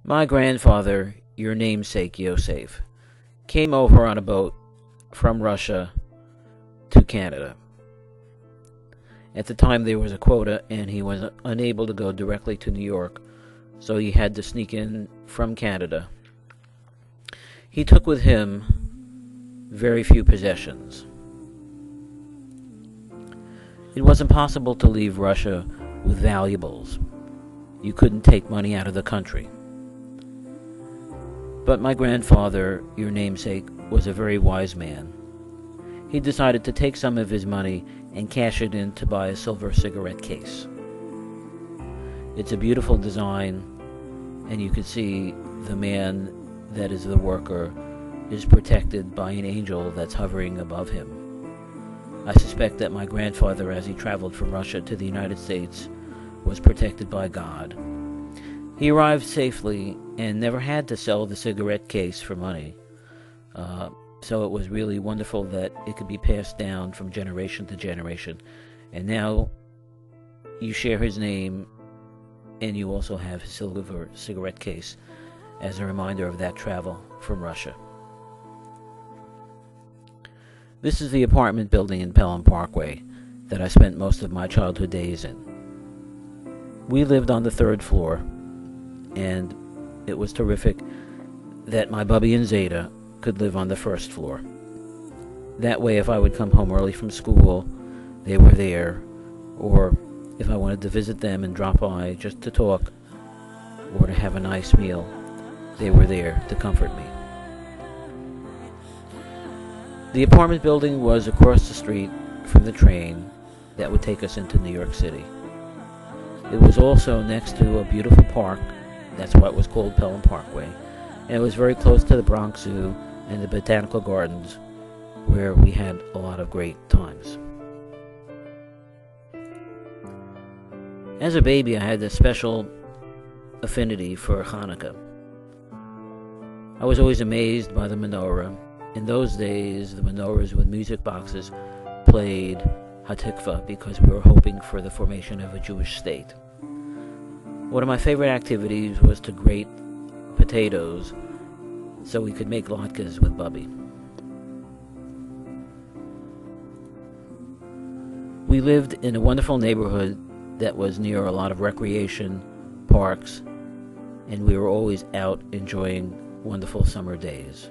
My grandfather, your namesake Yosef, came over on a boat from Russia to Canada. At the time, there was a quota, and he was unable to go directly to New York, so he had to sneak in from Canada. He took with him very few possessions. It was impossible to leave Russia with valuables. You couldn't take money out of the country. But my grandfather, your namesake, was a very wise man. He decided to take some of his money and cash it in to buy a silver cigarette case. It's a beautiful design, and you can see the man that is the worker is protected by an angel that's hovering above him. I suspect that my grandfather, as he traveled from Russia to the United States, was protected by God. He arrived safely and never had to sell the cigarette case for money. So it was really wonderful that it could be passed down from generation to generation. And now you share his name, and you also have his silver cigarette case as a reminder of that travel from Russia. This is the apartment building in Pelham Parkway that I spent most of my childhood days in. We lived on the third floor, and it was terrific that my Bubby and Zeta could live on the first floor. That way, if I would come home early from school, they were there, or if I wanted to visit them and drop by just to talk or to have a nice meal, they were there to comfort me. The apartment building was across the street from the train that would take us into New York City. It was also next to a beautiful park. That's why it was called Pelham Parkway. And it was very close to the Bronx Zoo and the Botanical Gardens, where we had a lot of great times. As a baby, I had a special affinity for Hanukkah. I was always amazed by the menorah. In those days, the menorahs with music boxes played Hatikva because we were hoping for the formation of a Jewish state. One of my favorite activities was to grate potatoes so we could make latkes with Bubby. We lived in a wonderful neighborhood that was near a lot of recreation parks, and we were always out enjoying wonderful summer days.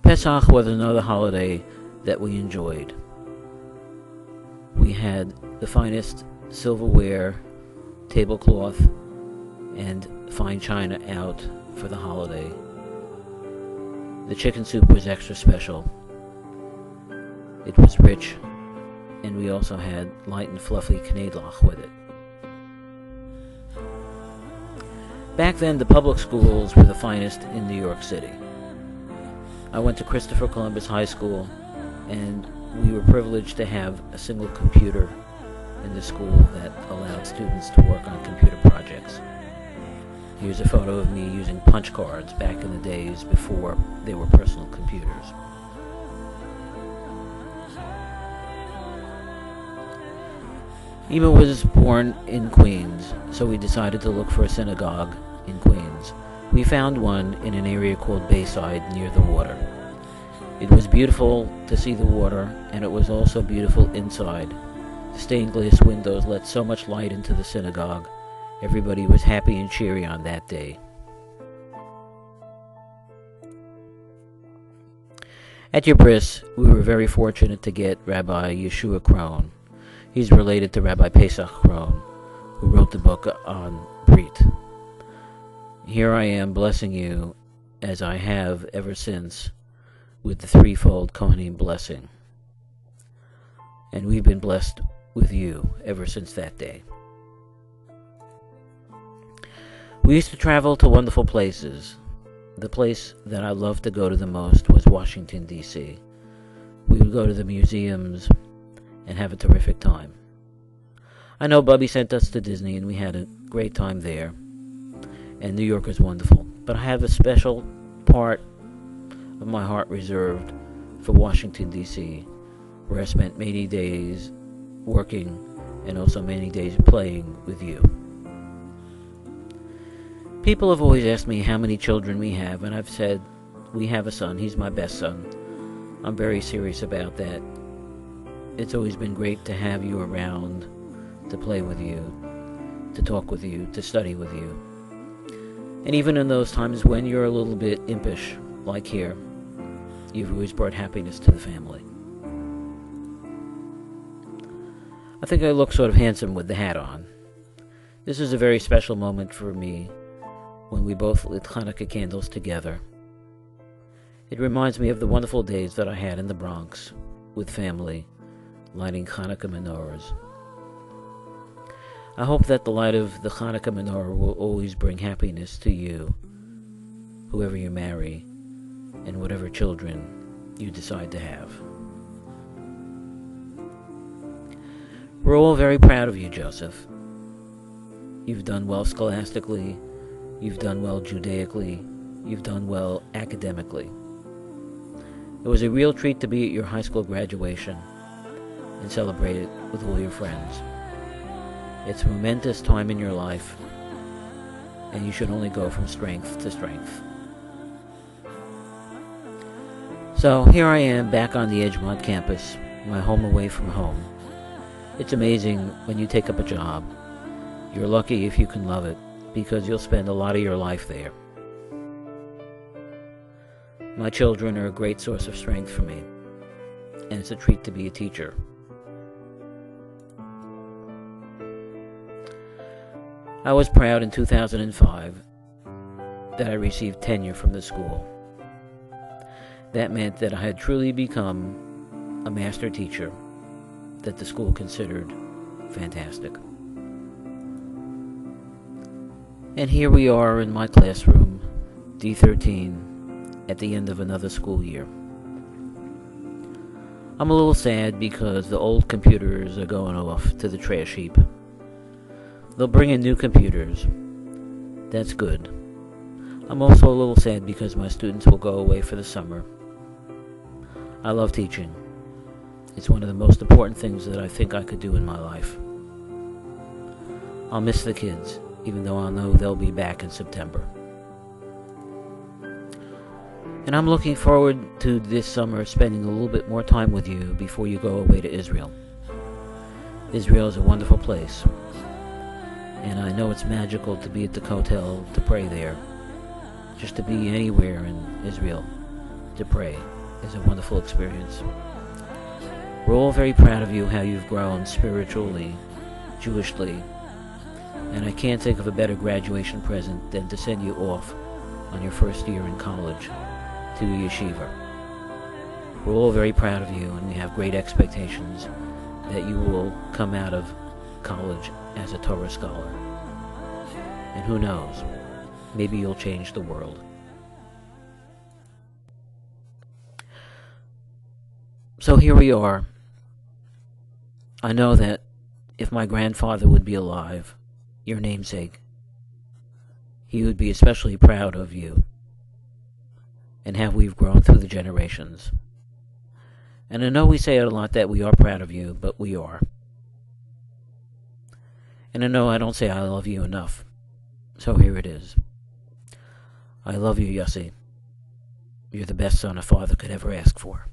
Pesach was another holiday that we enjoyed. We had the finest silverware, tablecloth, and fine china out for the holiday. The chicken soup was extra special. It was rich, and we also had light and fluffy knedlach with it. Back then, the public schools were the finest in New York City. I went to Christopher Columbus High School, and we were privileged to have a single computer in the school that allowed students to work on computer projects. Here's a photo of me using punch cards back in the days before they were personal computers. Ema was born in Queens, so we decided to look for a synagogue in Queens. We found one in an area called Bayside near the water. It was beautiful to see the water, and it was also beautiful inside. The stained glass windows let so much light into the synagogue. Everybody was happy and cheery on that day. At your bris, we were very fortunate to get Rabbi Yeshua Krohn. He's related to Rabbi Pesach Krohn, who wrote the book on Brit. Here I am blessing you, as I have ever since, with the threefold Kohanim blessing. And we've been blessed with you ever since that day. We used to travel to wonderful places. The place that I loved to go to the most was Washington, D.C. We would go to the museums and have a terrific time. I know Bubby sent us to Disney, and we had a great time there. And New York is wonderful. But I have a special part of my heart reserved for Washington, D.C., where I spent many days working and also many days playing with you. People have always asked me how many children we have, and I've said, we have a son. He's my best son. I'm very serious about that. It's always been great to have you around, to play with you, to talk with you, to study with you. And even in those times when you're a little bit impish, like here, you've always brought happiness to the family. I think I look sort of handsome with the hat on. This is a very special moment for me when we both lit Hanukkah candles together. It reminds me of the wonderful days that I had in the Bronx with family, lighting Hanukkah menorahs. I hope that the light of the Hanukkah menorah will always bring happiness to you, whoever you marry, and whatever children you decide to have. We're all very proud of you, Joseph. You've done well scholastically, you've done well Judaically, you've done well academically. It was a real treat to be at your high school graduation and celebrate it with all your friends. It's a momentous time in your life, and you should only go from strength to strength. So here I am back on the Edgemont campus, my home away from home. It's amazing when you take up a job. You're lucky if you can love it, because you'll spend a lot of your life there. My children are a great source of strength for me, and it's a treat to be a teacher. I was proud in 2005 that I received tenure from the school. That meant that I had truly become a master teacher that the school considered fantastic. And here we are in my classroom, D13, at the end of another school year. I'm a little sad because the old computers are going off to the trash heap. They'll bring in new computers. That's good. I'm also a little sad because my students will go away for the summer. I love teaching. It's one of the most important things that I think I could do in my life. I'll miss the kids, even though I know they'll be back in September. And I'm looking forward to this summer spending a little bit more time with you before you go away to Israel. Israel is a wonderful place, and I know it's magical to be at the Kotel to pray there. Just to be anywhere in Israel to pray is a wonderful experience. We're all very proud of you, how you've grown spiritually, Jewishly, and I can't think of a better graduation present than to send you off on your first year in college to yeshiva. We're all very proud of you, and we have great expectations that you will come out of college as a Torah scholar. And who knows, maybe you'll change the world. So here we are. I know that if my grandfather would be alive, your namesake, he would be especially proud of you and how we've grown through the generations. And I know we say it a lot that we are proud of you, but we are. And I know I don't say I love you enough, so here it is. I love you, Yossi. You're the best son a father could ever ask for.